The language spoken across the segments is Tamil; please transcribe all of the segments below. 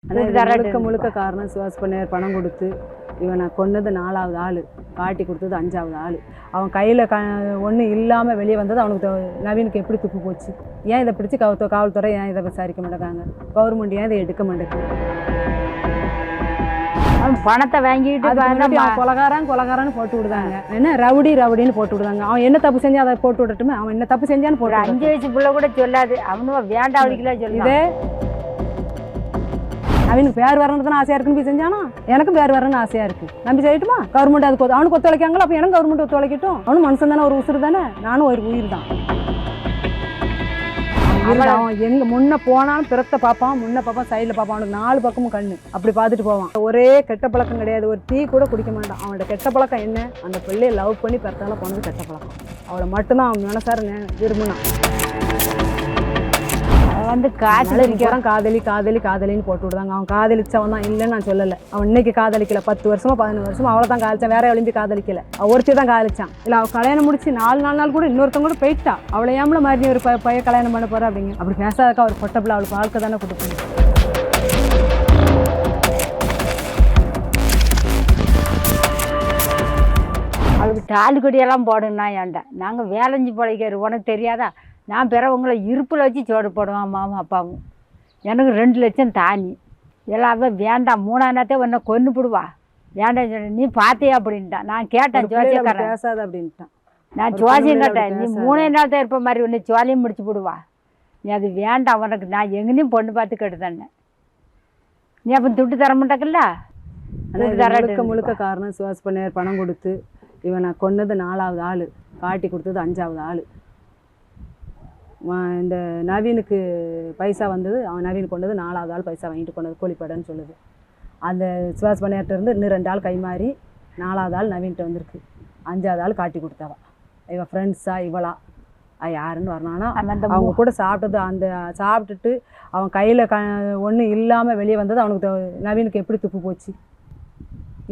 முழுக்க முழுக்க காரணம் சிவாஸ் பண்ணையார் பணம் கொடுத்து இவனை கொன்னது 4வது ஆள், காட்டி கொடுத்தது 5வது ஆள். அவன் கையில் ஒன்றும் இல்லாமல் வெளியே வந்தது அவனுக்கு நவீனுக்கு எப்படி துப்பு போச்சு? ஏன் இதை பிடிச்சி காவல்துறை ஏன் இதை விசாரிக்க மாட்டேங்காங்க? கவர்மெண்ட் ஏன் இதை எடுக்க மாட்டேங்குது? அவன் பணத்தை வாங்கிட்டு கொலகாரன்னு போட்டு விடுதாங்க. என்ன ரவுடின்னு போட்டு விடுதாங்க. அவன் என்ன தப்பு செஞ்சா அதை போட்டு விடட்டுமே? அவன் என்ன தப்பு செஞ்சான்னு போட்டு 5 வயசு பிள்ளை கூட சொல்லாது. அவனும் வேண்டாம் அவளுக்குலாம் சொல்லுதே. அவனுக்கு பேர் வரணுன்னு ஆசையா இருக்குன்னு போய் செஞ்சானா? எனக்கும் பேர் வரணும்னு ஆசையா இருக்கு. நம்பி செய்யட்டுமா? கவர்மெண்ட் அதுக்கு அவனுக்கு ஒத்துழைக்காங்களோ? அப்போ எனக்கு கவர்மெண்ட் ஒத்துழைக்கட்டும். அவனும் மனுஷன் தானே, ஒரு உசுறு தானே. நானும் ஒரு உயிர் தான். அவன் எங்க முன்ன போனாலும் பிறத்த பார்ப்பான், முன்ன பார்ப்பான், சைடில் பார்ப்பான். அவனுக்கு 4 பக்கமும் கண்ணு அப்படி பார்த்துட்டு போவான். ஒரே கெட்ட பழக்கம் கிடையாது. ஒரு டீ கூட குடிக்க மாட்டான். அவனோட கெட்ட பழக்கம் என்ன? அந்த பிள்ளையை லவ் பண்ணி பிறத்தால போனது கெட்ட பழக்கம். அவளை மட்டும்தான் அவன் மனசார விரும்பினான். வந்து காதலின்னு போட்டு விடுதாங்க. அவன் காதலிச்சவன் தான் இல்லைன்னு நான் சொல்லலை. அவன் இன்னைக்கு காதலிக்கல, 10 வருஷமா 11 வருஷமா அவளை தான் காதலிச்சான். வேற எலும்பி காதலிக்கல, ஒருத்தி தான் காதலிச்சான். இல்லை அவள் கல்யாணம் முடிச்சு 4 நாள் கூட இன்னொருத்தவங்க கூட போயிட்டா. அவளை ஏமல மாதிரி ஒரு பையன் கல்யாணம் பண்ண போறா அப்படிங்க. அப்படி பேசாதக்கா அவர் பொட்டப்பில் அவளுக்கு வாழ்க்கை தானே கொடுக்கணும். அவளுக்கு தாலி கொடியெல்லாம் போடணும்னா ஏன்டா? நாங்கள் வேலைஞ்சி பிழைக்கிறது உனக்கு தெரியாதா? நான் பிறவங்களை இருப்பில் வச்சு சோடு போடுவான் மாமா அப்பாவும். எனக்கு 2 லட்சம் தானி எல்லாமே வேண்டாம். 3ஆம் உன்னை கொண்டு போடுவா வேண்டாம் சொன்ன. நீ பார்த்தியா அப்படின்ட்டான். நான் கேட்டேன் ஜோசியக்காரன் பேசாத அப்படின்ட்டான். நான் ஜோசியம் கேட்டேன். நீ 3 நாள் தான் இருப்ப மாதிரி உன்னை ஜோலியும் முடிச்சு போடுவா. நீ அது வேண்டாம் உனக்கு. நான் எங்கேயும் பொண்ணு பார்த்து கெடுதானே. நீ அப்போ துட்டு தர மாட்டாக்கல்ல? முழுக்க காரணம் சிவாஸ் பண்ணையார் பணம் கொடுத்து இவனை கொன்னது 4வது ஆள், காட்டி கொடுத்தது 5வது ஆள். இந்த நவீனுக்கு பைசா வந்தது. அவன் நவீன் கொண்டது 4வது ஆள் பைசா வாங்கிட்டு கொண்டது கோழிப்படன்னு சொல்லுது. அந்த சிவாஸ் பண்ணையார்ட்ட இருந்து இன்னும் 2 ஆள் கை மாறி 4வது ஆள் நவீன்கிட்ட வந்திருக்கு. 5வது ஆள் காட்டி கொடுத்தவா. இவன் ஃப்ரெண்ட்ஸா இவளா யாருன்னு வரனானா? அவங்க கூட சாப்பிட்டது அந்த சாப்பிட்டுட்டு அவன் கையில் ஒன்றும் இல்லாமல் வெளியே வந்தது அவனுக்கு நவீனுக்கு எப்படி துப்பு போச்சு?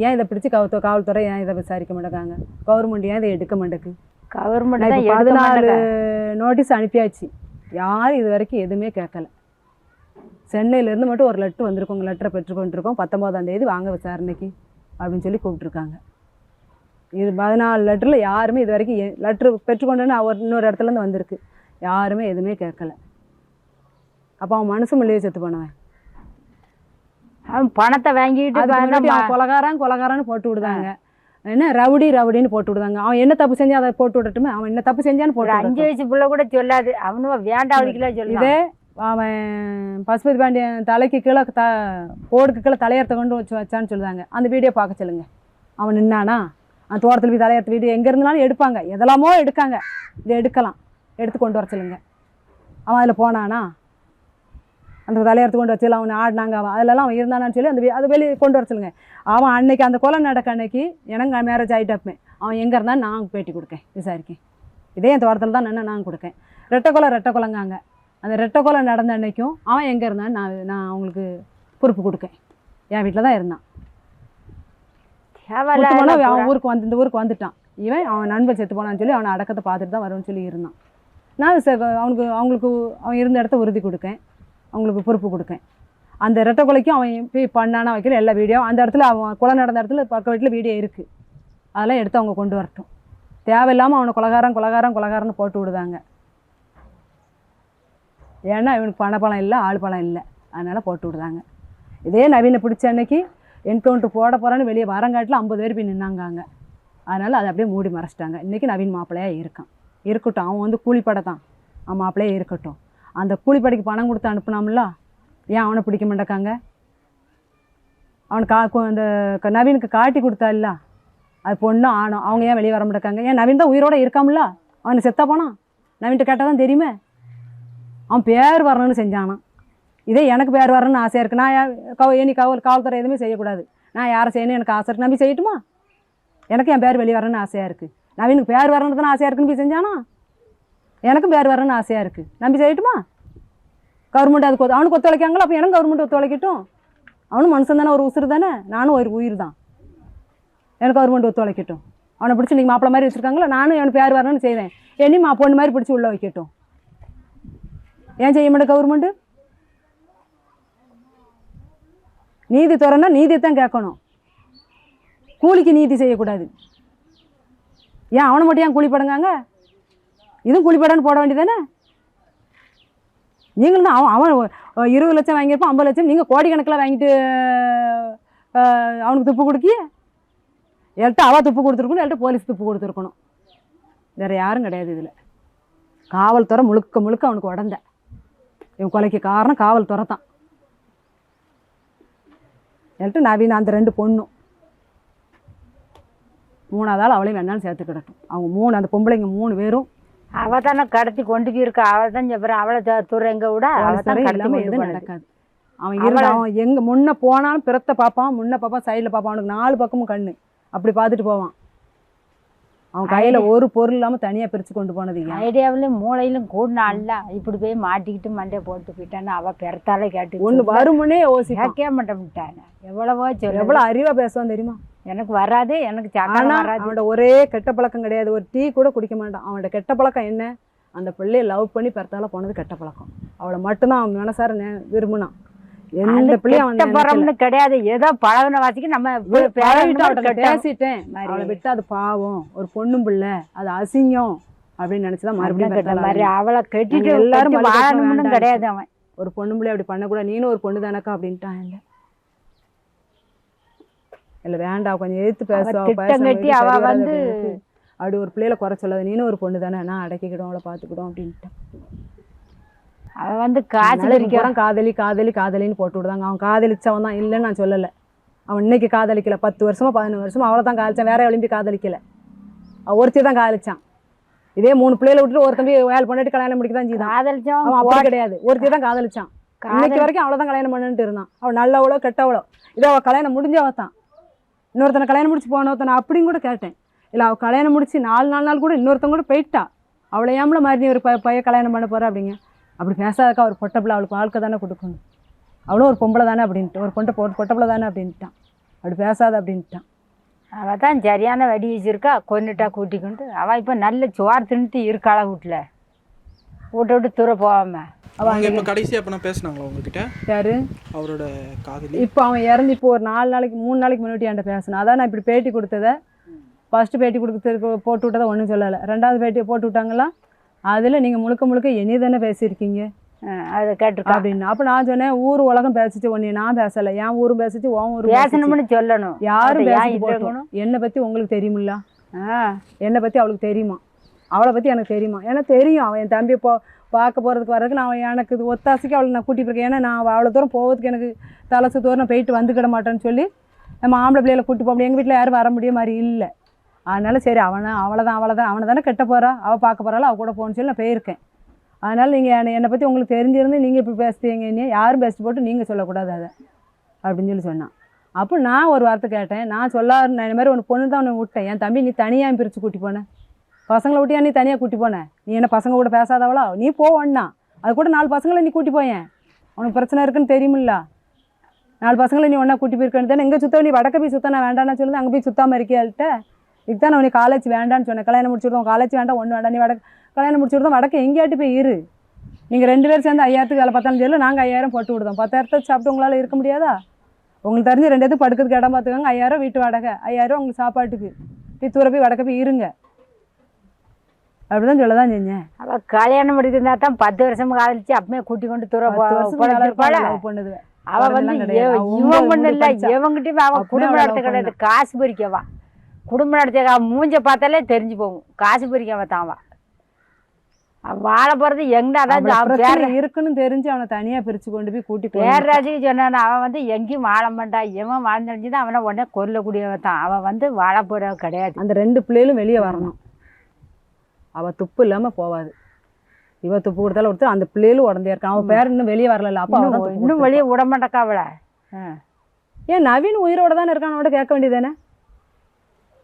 ஏன் இதை பிடிச்சி காவல்துறை ஏன் இதை விசாரிக்க மாட்டேங்காங்க? கவர்மெண்ட் ஏன் இதை எடுக்க மாட்டேங்குது? கவர்மெண்ட் 14 நோட்டீஸ் அனுப்பியாச்சு. யாரும் இது வரைக்கும் எதுவுமே கேட்கல. சென்னையிலேருந்து மட்டும் ஒரு லெட்ரு வந்திருக்கோம். லெட்டரை பெற்றுக்கொண்டிருக்கோம். 19ஆம் தேதி வாங்க விசாரணைக்கு அப்படின்னு சொல்லி கூப்பிட்ருக்காங்க. இது 14 லெட்டரில் யாருமே இது வரைக்கும் லெட்ரு பெற்றுக்கொண்டுன்னு இன்னொரு இடத்துலேருந்து வந்திருக்கு. யாருமே எதுவுமே கேட்கல. அப்போ அவன் மனசு மல்லிகை செத்து போனவன். அவன் பணத்தை வாங்கிட்டு கொலகாரன்னு போட்டு விடுதாங்க. என்ன ரவுடின்னு போட்டு விடுதாங்க. அவன் என்ன தப்பு செஞ்சா அதை போட்டு விடட்டுமே? அவன் என்ன தப்பு செஞ்சான்னு போட்டு 5 வயசு பிள்ளை கூட சொல்லாது. அவனும் வேண்டாம் அவளுக்குலாம் சொல்லு. இதே அவன் பசுபதி பாண்டியன் தலைக்கு கீழே போடுக்கு கீழே தலையர்த்த கொண்டு வச்சான்னு சொல்லுதாங்க. அந்த வீடியோ பார்க்க சொல்லுங்க. அவன் நின்னானா? அந்த தோட்டத்தில் போய் தலையர்த்த வீடியோ எங்கே இருந்தாலும் எடுப்பாங்க. எதெல்லாமோ எடுக்காங்க. இதை எடுத்து கொண்டு வர சொல்லுங்க. அவன் அதில் போனானா? அந்த தலையெடுத்து கொண்டு வச்சு அவனை ஆடினாங்க. அதிலெல்லாம் அவன் இருந்தானான்னு சொல்லி அது வெளியே கொண்டு வர சொல்லுங்க. அவன் அன்னைக்கு அந்த கொலை நடக்க அன்னைக்கு எனக்கு மேரேஜ் ஆகிட்டப்பேன். அவன் எங்கே இருந்தாலும் நான் பேட்டி கொடுக்கேன், விசாரிக்கேன். இதே என் தோட்டத்தில் தான் நான் கொடுக்கேன். ரெட்டை கொலைங்காங்க. அந்த ரெட்டை கொலை நடந்த அன்னைக்கும் அவன் எங்கே இருந்தான்னு நான் அவங்களுக்கு பொறுப்பு கொடுக்கேன். என் வீட்டில் தான் இருந்தான். அவன் இந்த ஊருக்கு வந்துட்டான். இவன் அவன் நண்பன் செத்து போனான்னு சொல்லி அவனை அடக்கத்தை பார்த்துட்டு தான் வரும்னு சொல்லி இருந்தான். நான் அவங்களுக்கு அவன் இருந்த இடத்த உறுதி கொடுக்கேன், அவங்களுக்கு பொறுப்பு கொடுக்கேன். அந்த ரெட்டை கொலைக்கும் அவன் போய் பண்ணானா வைக்கல எல்லா வீடியோ அந்த இடத்துல அவன் கொலை நடந்த இடத்துல பக்க வீட்டில் வீடியோ இருக்குது. அதெல்லாம் எடுத்து அவங்க கொண்டு வரட்டும். தேவையில்லாமல் அவனை கொலகாரன்னு போட்டு விடுதாங்க. ஏன்னா இவனுக்கு பணப்பழம் இல்லை, ஆள் பழம் இல்லை, அதனால் போட்டு விடுதாங்க. இதே நவீனை பிடிச்ச அன்னைக்கு என்கவுண்டர் போட போகிறான்னு வெளியே வரங்காட்டில் 50 பேர் போய் நின்னாங்க. அதனால் அதை அப்படியே மூடி மறைச்சிட்டாங்க. இன்றைக்கி நவீன் மாப்பிள்ளையாக இருக்கட்டும். அவன் கூலிப்படை தான். அவன் மாப்பிள்ளையே இருக்கட்டும். அந்த கூலிப்படைக்கு பணம் கொடுத்து அனுப்புனாம்ல, ஏன் அவனை பிடிக்க மாட்டேக்காங்க? அவனுக்கு அந்த நவீனுக்கு காட்டி கொடுத்தா இல்லை, அது பொண்ணும் ஆணும், அவங்க ஏன் வெளியே வர மாட்டேக்காங்க? ஏன் நவீன் தான் உயிரோடு இருக்காமல? அவனை செத்தா போனான். நவீன்கிட்ட கேட்டால் தான் தெரியுமே. அவன் பேர் வரணும்னு செஞ்சானான். இதே எனக்கு பேர் வரணும்னு ஆசையாக இருக்குது. நான் காவல்துறை எதுவுமே செய்யக்கூடாது. நான் யாரை செய்யணும் எனக்கு ஆசை இருக்குது. நம்பி செய்யட்டுமா? எனக்கு என் பேர் வெளியே வரணும்னு ஆசையாக இருக்குது. நவீனுக்கு பேர் வரணுன்னு தானே ஆசையாக இருக்குன்னு போய் செஞ்சானா? எனக்கும் பேர் வரணும்னு ஆசையாக இருக்குது. நம்பி செய்யட்டுமா? கவர்மெண்ட் அதுக்கு அவனுக்கு ஒத்துழைக்காங்களோ? அப்போ எனக்கு கவர்மெண்ட் ஒத்துழைக்கட்டும். அவனும் மனுஷன் தானே, ஒரு உசுறு தானே. நானும் ஒரு உயிர் தான். எனக்கு கவர்மெண்ட் ஒத்துழைக்கட்டும். அவனை பிடிச்சி நீங்கள் மாப்பிள்ளை மாதிரி வச்சுருக்காங்களோ, நானும் எனக்கு பேர் வரணும்னு செய்வேன். என்னையும் பொண்ணு மாதிரி பிடிச்சி உள்ளே வைக்கட்டும். ஏன் செய்ய மாட்டேன் கவர்மெண்ட்டு? நீதி துறன்னா நீதியைத்தான் கேட்கணும், கூலிக்கு நீதி செய்யக்கூடாது. ஏன் அவனை மட்டும் ஏன் கூலி படங்காங்க? இதுவும் கூலி படன்னு போட வேண்டியதானே? நீங்களும் தான் அவன் 20 லட்சம் வாங்கியிருப்பான், 50 லட்சம், நீங்கள் கோடிக்கணக்கில் வாங்கிட்டு அவனுக்கு துப்பு கொடுக்கிய. என்கிட்ட அவள் துப்பு கொடுத்துருக்கணும், என்கிட்ட போலீஸ் துப்பு கொடுத்துருக்கணும். வேறு யாரும் கிடையாது இதில். காவல்துறை முழுக்க முழுக்க அவனுக்கு உடந்த. இவன் கொலைக்கு காரணம் காவல்துறை தான். என்கிட்ட நவீன அந்த 2 பொண்ணும், 3ஆவது ஆள் அவளையும் வேணாலும் சேர்த்து கிடக்கும். அவங்க 3 அந்த பொம்பளைங்க 3 பேரும் அவள் தானே கடத்தி கொண்டு போயிருக்கா. அவள் தான் சொல்கிறேன், அவளை துறை எங்கே விட அவள் தான் எல்லாமே எதுவும் நடக்காது. அவன் எங்கே முன்ன போனாலும் பிறத்த பார்ப்பான், முன்ன பார்ப்பான், சைடில் பார்ப்பான். அவனுக்கு 4 பக்கமும் கண்ணு அப்படி பார்த்துட்டு போவான். அவன் கையில் ஒரு பொருள் இல்லாமல் தனியாக பிரித்து கொண்டு போனது. ஐடியாவிலும் மூளையிலும் கூடினா அல்ல, இப்படி போய் மாட்டிக்கிட்டு மண்டையை போட்டு போயிட்டான்னு அவள் பிறத்தாலே கேட்டு ஒன்று வருமுன்னே கேட்க மாட்டேன்ட்டாங்க. எவ்வளவோ சொல்லு, எவ்வளோ அறிவாக பேசுவான் தெரியுமா? எனக்கு வராது, எனக்கு சாக்கான வராது. அவனோட ஒரே கெட்ட பழக்கம் கிடையாது, ஒரு டீ கூட குடிக்க மாட்டான். அவனோட கெட்ட பழக்கம் என்ன? அந்த பிள்ளையை லவ் பண்ணி பிறத்தால போனது கெட்ட பழக்கம். அவளை மட்டும்தான் அவன் மனசார விரும்பினான். எந்த பிள்ளையும் கிடையாது, ஏதோ பழகின வாசிக்கு நம்ம பேசிட்டேன். அவளை விட்டு அது பாவம், ஒரு பொண்ணும் பிள்ளை, அது அசிங்கம் அப்படின்னு நினைச்சுதான் மறுபடியும் அவளை கட்டிட்டு எல்லாரும் வாழணும்னு கிடையாது. அவன் ஒரு பொண்ணு பிள்ளை அப்படி பண்ணக்கூடாது, நீனும் ஒரு பொண்ணு தானக்கா அப்படின்ட்டான். இல்லை வேண்டாம், கொஞ்சம் எதிர்த்து பேசுவாட்டி அவ வந்து அப்படி ஒரு பிள்ளையில குறை சொல்லாது, நீனும் ஒரு பொண்ணு தானே, நான் அடக்கிக்கிடும், அவளை பார்த்துக்கிடும் அப்படின்ட்டான். அவன் வந்து காய்ச்சல் காதலி காதலி காதலின்னு போட்டு விடுதாங்க. அவன் காதலிச்சவன் தான், இல்லைன்னு நான் சொல்லலை. அவன் இன்னைக்கு காதலிக்கல, 10 வருஷமா 11 வருஷமா அவளை தான் காதலிச்சான், வேற எவ்வளோ காதலிக்கல. அவன் ஒருத்தி தான் காதலிச்சான். இதே 3 பிள்ளைகளை விட்டுட்டு ஒரு தம்பி வேலை பண்ணிட்டு கல்யாணம் முடிக்க தான் செய்தான். காதலிச்சான் அவன் அப்படி கிடையாது, ஒருத்தி தான் காதலிச்சான். இன்னைக்கு வரைக்கும் அவளை தான் கல்யாணம் பண்ணிட்டு இருந்தான். அவள் நல்லவளோ கெட்டவளோ, இதோ அவள் கல்யாணம் முடிஞ்சவ தான். இன்னொருத்தனை கல்யாணம் முடிச்சு போனவத்தனை அப்படின்னு கூட கேட்டேன். இல்லை அவள் கல்யாணம் முடிச்சு 4 நாள் கூட இன்னொருத்தன் கூட போயிட்டா. அவளை ஏம்பல மாதிரி நீ ஒரு பையன் கல்யாணம் பண்ண போகிற அப்படிங்க. அப்படி பேசாதக்கா, ஒரு பொட்டப்பிள்ளை அவளுக்கு வாழ்க்கை தானே கொடுக்கணும், அவளும் ஒரு பொம்பளை தானே அப்படின்ட்டு, ஒரு பொட்டப்பிள்ளை தானே அப்படின்ட்டான். அப்படி பேசாத அப்படின்ட்டான். அவள் தான் சரியான வெடி வச்சிருக்கா, கொண்டுட்டா கூட்டிக்கொண்டு. அவள் இப்போ நல்ல சோறு தின்ட்டு இருக்காளா வீட்டில், வீட்டை விட்டு தூர போகாம. அவங்க இப்போ கடைசியாக அப்போ நான் பேசினாங்களா உங்ககிட்ட? யாரு? அவரோட காதலி. இப்போ அவன் இறந்து இப்போ ஒரு 4 நாளைக்கு 3 நாளைக்கு முன்னாடி என்கிட்ட பேசினான். அதான் நான் இப்படி பேட்டி கொடுத்ததை, ஃபஸ்ட்டு பேட்டி கொடுத்ததுக்கு போட்டு விட்டதை ஒன்றும் சொல்லலை. 2வது பேட்டியை போட்டு விட்டாங்களா, அதில் நீங்கள் முழுக்க முழுக்க என்னைய தானே பேசியிருக்கீங்க, அதை கேட்டுருக்கா அப்படின்னு. அப்போ நான் சொன்னேன், ஊர் உலகம் பேசிச்சு, ஒன்று நான் பேசலை, என் ஊரும் பேசிச்சு, உன் ஊரும் பேசணும்னு சொல்லணும். யாரும் பேசணும். என்னை பற்றி உங்களுக்கு தெரியுமில்ல, என்னை பற்றி அவளுக்கு தெரியுமா, அவளை பற்றி எனக்கு தெரியுமா? ஏன்னா தெரியும். அவன் என் தம்பி பார்க்க போகிறதுக்கு வர்றதுக்கு நான் எனக்கு இது ஒத்தாசைக்கு அவளை நான் கூட்டிகிட்டு இருக்கேன். ஏன்னா நான் அவ்வளோ தூரம் போகிறதுக்கு எனக்கு தலசு தூரம் நான் போயிட்டு வந்துக்கிட மாட்டேன்னு சொல்லி நம்ம ஆம்பளை பிள்ளைகளை கூட்டி போக முடியும். எங்கள் வீட்டில் யாரும் வர முடிய மாதிரி இல்லை. அதனால சரி அவனை தானே கெட்ட போகிறா, அவள் பார்க்க போகிறாள், அவள் கூட போகணுன்னு சொல்லி நான் போயிருக்கேன். அதனால் நீங்கள் என்னை பற்றி உங்களுக்கு தெரிஞ்சிருந்து நீங்கள் இப்படி பேசுகிறீங்க, என்ன யாரும் பேசிட்டு போட்டு நீங்கள் சொல்லக்கூடாது அதை அப்படின்னு சொல்லி சொன்னான். அப்போ நான் ஒரு வார்த்தை கேட்டேன், நான் சொல்லாத இந்த மாதிரி ஒன்று பொண்ணு தான் ஒன்று விட்டேன். என் தம்பி நீ தனியாக பிரித்து கூட்டி போனேன், பசங்களை விட்டியா நீ தனியாக கூட்டி போனேன், நீ என்ன பசங்க கூட பேசாதவளா, நீ போவண்ணா அது கூட 4 பசங்களை நீ கூட்டி போயேன், உனக்கு பிரச்சனை இருக்குன்னு தெரியுமில்ல, 4 பசங்களை நீ ஒன்றா கூட்டி போயிருக்கேன்னு தானே. எங்கே சுத்த நீ வடக்க போய் சுத்த, நான் வேண்டான்னு சொல்லுது, அங்கே போய் சுத்தாமல் இருக்கியாள்கிட்ட. இதுதான் நான் உனக்கு காலேஜ் வேண்டான்னு சொன்னேன், கல்யாணம் முடிச்சுடுவோம், காலேஜ் வேண்டாம், ஒன்று வேண்டாம், நீ கல்யாணம் முடிச்சுடுவோம், வடக்க எங்கேயாட்டி போய் இரு. நீங்கள் 2 பேர் சேர்ந்து 5000க்கு வேலை பார்த்தாலும் தெரியல, நாங்கள் 5000 போட்டு விடுதோம். 10,000 சாப்பிட்டு உங்களால் இருக்க முடியாதா? உங்களுக்கு தெரிஞ்சு 2 பேருக்கு படுக்கிறதுக்கு இடம் பார்த்துக்கோங்க, 5000 வீட்டு வாடகை, 5000 உங்களுக்கு சாப்பாட்டுக்கு, போய் தூர போய் வடக்க போய் இருங்க அப்படிதான் சொல்லதான் செஞ்சேன். அவள் கல்யாணம் முடிக்கிறதா தான் 10 வருஷம் காதலிச்சு அப்பமே கூட்டி கொண்டு தூர பண்ணுது. அவள் வந்து இவன் பண்ண இல்லை, இவங்கிட்டையும் அவன் குடும்ப நடத்த கிடையாது, காசு பறிக்கவா. குடும்ப நடத்த மூஞ்ச பார்த்தாலே தெரிஞ்சு போகும், காசு பறிக்கவா தான். அவள் வாழ போகிறது எங்கே, அதான் இருக்குன்னு தெரிஞ்சு அவனை தனியாக பிரித்து கொண்டு போய் கூட்டி பேரராஜுக்கு சொன்னான். அவன் வந்து எங்கேயும் வாழ மாட்டான், இவன் வாழ்ந்துதான் அவனை உடனே கொல்லக்கூடியவன் தான். அவன் வந்து வாழ போட கிடையாது. அந்த 2 பிள்ளைகளும் வெளியே வரணும், அவள் துப்பு இல்லாமல் போவாது. இவ துப்பு கொடுத்தாலும் ஒருத்தர் அந்த பிள்ளைகளும் உடந்தே இருக்கான். அவன் பேர் இன்னும் வெளியே வரல, அப்போ இன்னும் வெளியே விட மாட்டேக்கா அவளை. ஏன் நவீன் உயிரோட தானே இருக்கான், அவனோட கேட்க வேண்டியதானே.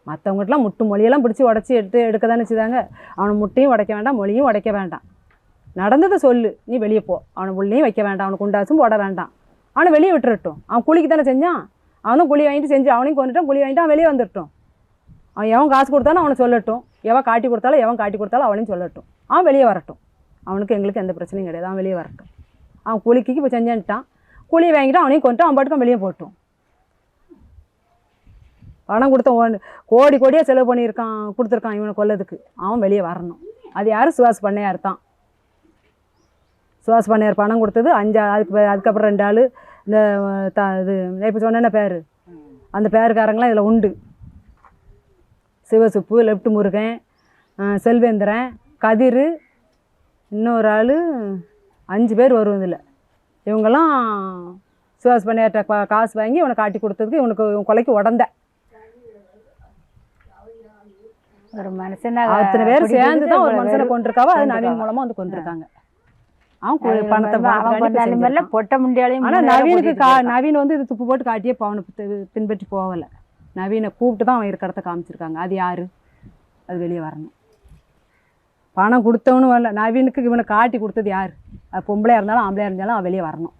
மற்றவங்ககிட்டலாம் முட்டு மொழியெல்லாம் பிடிச்சி உடச்சி எடுக்க தானே வச்சுதாங்க. அவனை முட்டையும் உடைக்க வேண்டாம், மொழியும் உடைக்க வேண்டாம், நடந்ததை சொல்லு, நீ வெளியே போ. அவனை உள்ளேயும் வைக்க வேண்டாம், அவனுக்கு உண்டாச்சும் போட வேண்டாம், அவனை வெளியே விட்டுறட்டும். அவன் கூலிக்கு தானே செஞ்சான், அவனும் குழி வாங்கிட்டு செஞ்சு அவனையும் கொண்டுட்டான், குழி வாங்கிட்டு அவன் வெளியே வந்துட்டோம். அவன் எவன் காசு கொடுத்தாலும் அவனை சொல்லட்டும், எவன் காட்டி கொடுத்தாலும் அவனையும் சொல்லட்டும். அவன் வெளியே வரட்டும், அவனுக்கு எங்களுக்கு எந்த பிரச்சனையும் கிடையாது, அவன் வெளியே வரட்டும். அவன் கூலிக்கு இப்போ செஞ்சான்ட்டான், கூலி வாங்கிட்டு அவனையும் கொண்டு அவன் பாட்டுக்கும் வெளியே போட்டோம். பணம் கொடுத்த கோடி கோடியாக செலவு பண்ணியிருக்கான், கொடுத்துருக்கான் இவனை கொல்லதுக்கு. அவன் வெளியே வரணும். அது யார்? சுவாஸ் பண்ணையார் தான். சுவாஸ் பண்ணையார் பணம் கொடுத்தது 5 அதுக்கப்புறம் 2 ஆள் இந்த இது இப்போ சொன்ன பேர், அந்த பேருக்காரங்களாம் இதில் உண்டு. சிவசுப்பு, லெப்ட் முருகன், செல்வேந்திரன், கதிர், இன்னொரு ஆள், 5 பேர் வரும் இதில். இவங்கெல்லாம் சுவாஸ் பண்ணையார்ட்ட காசு வாங்கி இவனை காட்டி கொடுத்ததுக்கு இவனுக்கு கொலைக்கு உடந்த. ஒரு மனுஷனை அத்தனை பேர் சேர்ந்து தான் ஒரு மனுஷனை கொண்டிருக்காவோ. அது நவீன் மூலமாக வந்து கொண்டிருக்காங்க. அவன் பணத்தை பொட்ட முடியாலையும். ஆனால் நவீனுக்கு நவீன் வந்து இது துப்பு போட்டு காட்டியே அவனை பின்பற்றி போகலை. நவீனை கூப்பிட்டு தான் அவன் இருக்கிற இடத்த காமிச்சிருக்காங்க. அது யார்? அது வெளியே வரணும். பணம் கொடுத்தவனும் வரல. நவீனுக்கு இவனை காட்டி கொடுத்தது யார்? அது பொம்பளையாக இருந்தாலும் ஆம்பளையாக இருந்தாலும் அவன் வெளியே வரணும்.